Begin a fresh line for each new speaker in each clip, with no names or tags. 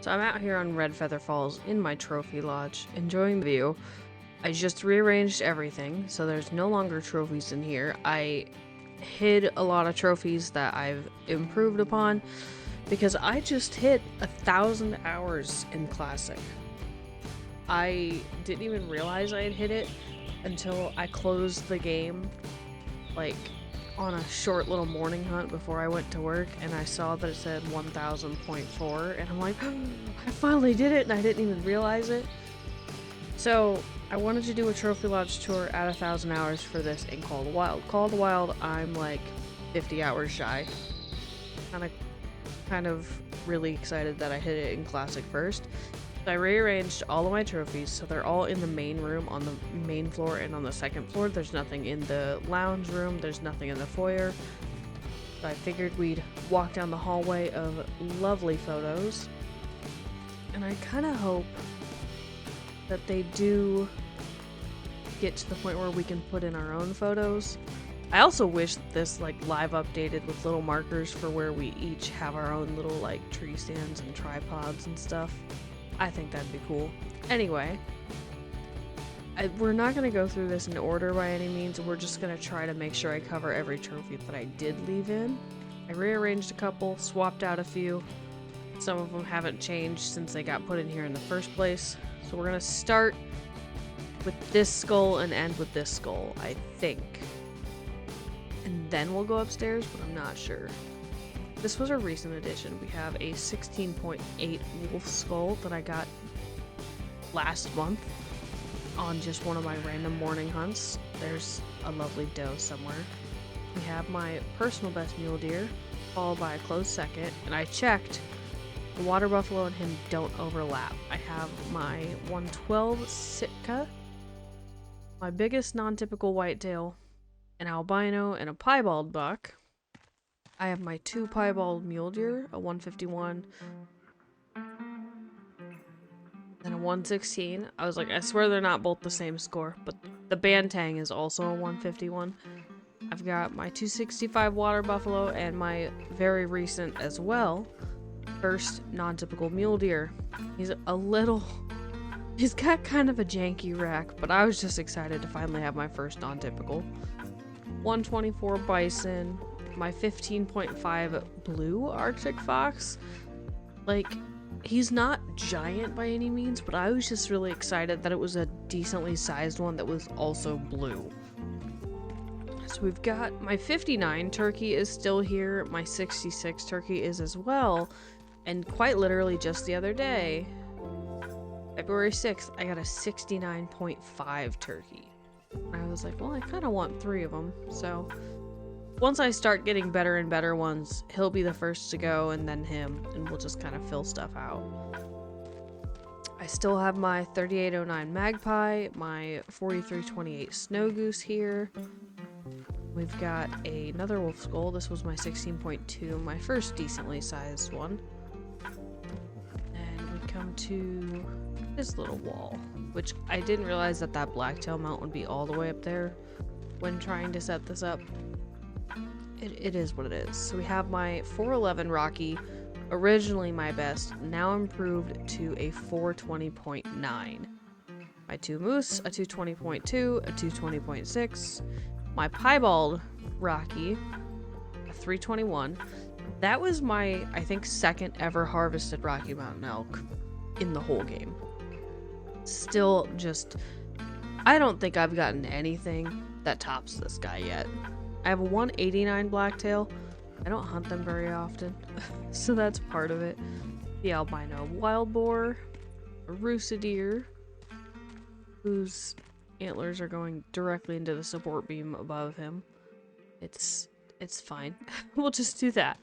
So I'm out here on Red Feather Falls in my trophy lodge, enjoying the view. I just rearranged everything, so there's no longer trophies in here. I hid a lot of trophies that I've improved upon because I just hit 1,000 hours in Classic. I didn't even realize I had hit it until I closed the game, like, on a short little morning hunt before I went to work, and I saw that it said 1000.4, and I'm like, oh, I finally did it, and I didn't even realize it. So I wanted to do a Trophy Lodge tour at 1,000 hours for this in Call of the Wild. Call of the Wild, I'm like 50 hours shy. Kind of really excited that I hit it in Classic first. I rearranged all of my trophies, so they're all in the main room on the main floor, and on the second floor there's nothing in the lounge room, there's nothing in the foyer. So I figured we'd walk down the hallway of lovely photos, and I kind of hope that they do get to the point where we can put in our own photos. I also wish this like live updated with little markers for where we each have our own little like tree stands and tripods and stuff. I think that'd be cool. Anyway, we're not going to go through this in order by any means. We're just going to try to make sure I cover every trophy that I did leave in. I rearranged a couple, swapped out a few. Some of them haven't changed since they got put in here in the first place. So we're going to start with this skull and end with this skull, I think. And then we'll go upstairs, but I'm not sure. This was a recent addition. We have a 16.8 wolf skull that I got last month on just one of my random morning hunts. There's a lovely doe somewhere. We have my personal best mule deer, followed by a close second, and I checked. The water buffalo and him don't overlap. I have my 112 Sitka, my biggest non-typical whitetail, an albino, and a piebald buck. I have my 2 piebald mule deer, a 151 and a 116. I was like, I swear they're not both the same score, but the Bantang is also a 151. I've got my 265 water buffalo and my very recent as well, first non-typical mule deer. He's got kind of a janky rack, but I was just excited to finally have my first non-typical. 124 bison, my 15.5 blue Arctic fox. Like, he's not giant by any means, but I was just really excited that it was a decently sized one that was also blue. So we've got my 59 turkey is still here, my 66 turkey is as well, and quite literally just the other day, February 6th, I got a 69.5 turkey. And I was like, well, I kind of want 3 of them, so once I start getting better and better ones, he'll be the first to go, and then him, and we'll just kind of fill stuff out. I still have my 3809 Magpie, my 4328 Snow Goose here. We've got another wolf skull. This was my 16.2, my first decently sized one. And we come to this little wall, which I didn't realize that that blacktail mount would be all the way up there when trying to set this up. It is what it is. So we have my 411 Rocky, originally my best, now improved to a 420.9. My 2 moose, a 220.2, a 220.6. My piebald Rocky, a 321. That was my, I think, second ever harvested Rocky Mountain elk in the whole game. Still just, I don't think I've gotten anything that tops this guy yet. I have a 189 blacktail. I don't hunt them very often, so that's part of it. The albino wild boar, a roosa deer, whose antlers are going directly into the support beam above him. It's fine. We'll just do that.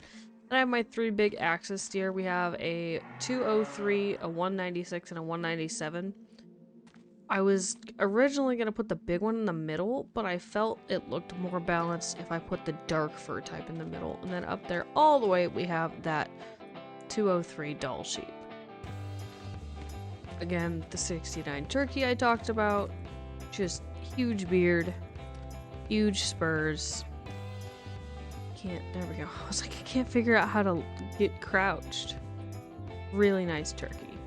Then I have my 3 big axis deer. We have a 203, a 196, and a 197. I was originally going to put the big one in the middle, but I felt it looked more balanced if I put the dark fur type in the middle. And then up there all the way we have that 203 Doll sheep. Again, the 69 turkey I talked about. Just huge beard, huge spurs. There we go. I was like, I can't figure out how to get crouched. really nice turkey.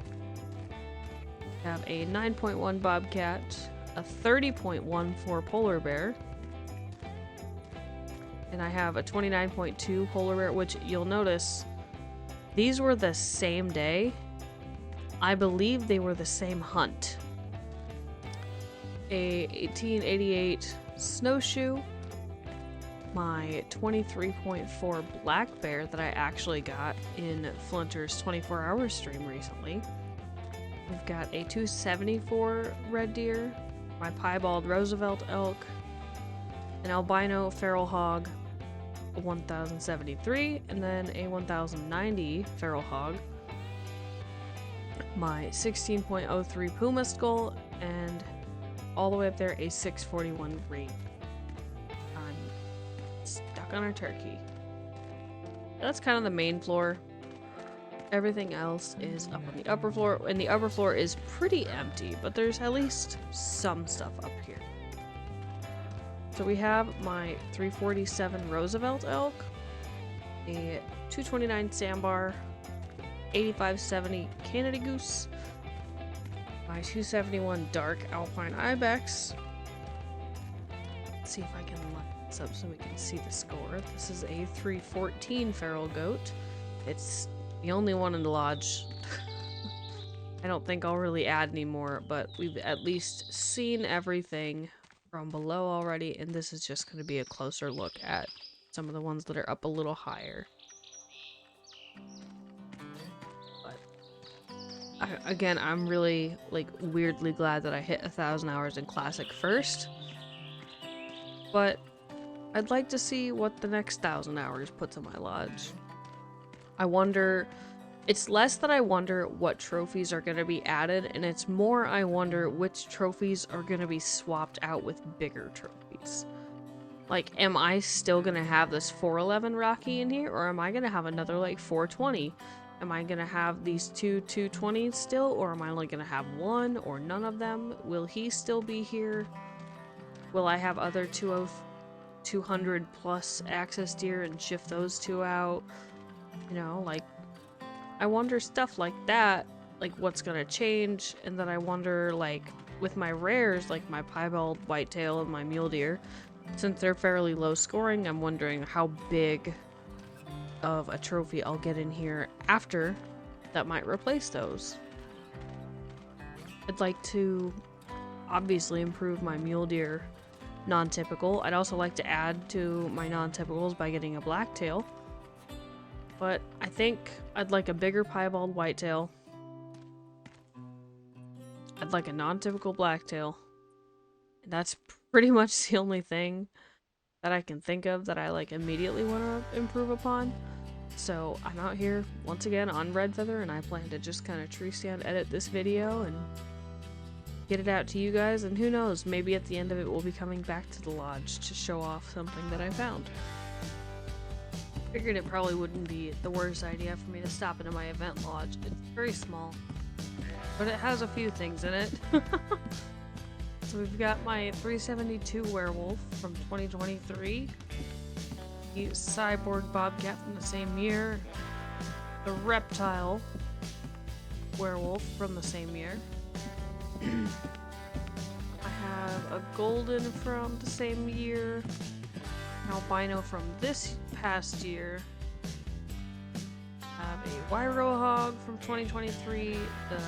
I have a 9.1 bobcat, a 30.1 for polar bear, and I have a 29.2 polar bear, which you'll notice these were the same day. I believe they were the same hunt. A 1888 snowshoe, my 23.4 black bear that I actually got in Flinter's 24-hour stream recently. We've got a 274 red deer, my piebald Roosevelt elk, an albino feral hog, a 1073, and then a 1090 feral hog, my 16.03 puma skull, and all the way up there a 641 green. I'm stuck on our turkey. That's kind of the main floor. Everything else is up on the upper floor, and the upper floor is pretty empty, but there's at least some stuff up here. So we have my 347 Roosevelt elk, a 229 sandbar, 8570 Canada goose, my 271 dark alpine ibex. Let's see if I can line this up so we can see the score. This is a 314 feral goat. It's the only one in the lodge. I don't think I'll really add any more, but we've at least seen everything from below already, and this is just going to be a closer look at some of the ones that are up a little higher. But again, I'm really like weirdly glad that I hit 1,000 hours in Classic first, but I'd like to see what the next 1,000 hours puts in my lodge. I wonder, it's less that I wonder what trophies are going to be added, and it's more I wonder which trophies are going to be swapped out with bigger trophies. Like, am I still going to have this 411 Rocky in here, or am I going to have another, like, 420? Am I going to have these two 220s still, or am I only going to have one, or none of them? Will he still be here? Will I have other 200 plus access deer and shift those two out? You know, like, I wonder stuff like that, like what's gonna change, and then I wonder, like, with my rares, like my piebald whitetail and my mule deer, since they're fairly low scoring, I'm wondering how big of a trophy I'll get in here after that might replace those. I'd like to obviously improve my mule deer non-typical. I'd also like to add to my non-typicals by getting a blacktail. But I think I'd like a bigger piebald whitetail. I'd like a non-typical blacktail. And that's pretty much the only thing that I can think of that I like immediately want to improve upon. So I'm out here once again on Red Feather, and I plan to just kind of tree stand edit this video and get it out to you guys. And who knows, maybe at the end of it we'll be coming back to the lodge to show off something that I found. Figured it probably wouldn't be the worst idea for me to stop into my event lodge. It's very small, but it has a few things in it. So we've got my 372 werewolf from 2023, the cyborg bobcat from the same year, the reptile werewolf from the same year. I have a golden from the same year, an albino from this past year. I have a Wyro hog from 2023, the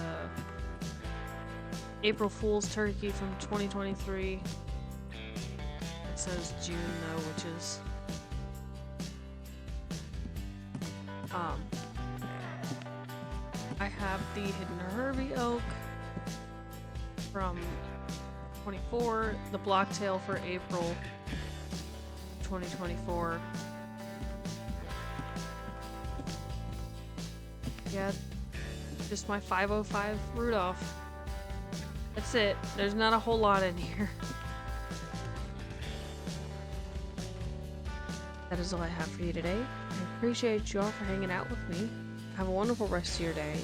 April Fool's turkey from 2023. It says June though, which is I have the Hidden Herbie elk from 24, the Blocktail for April 2024. Yeah, just my 505 Rudolph. That's it. There's not a whole lot in here. That is all I have for you today. I appreciate you all for hanging out with me. Have a wonderful rest of your day,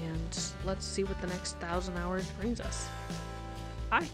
and let's see what the next 1,000 hours brings us. Bye.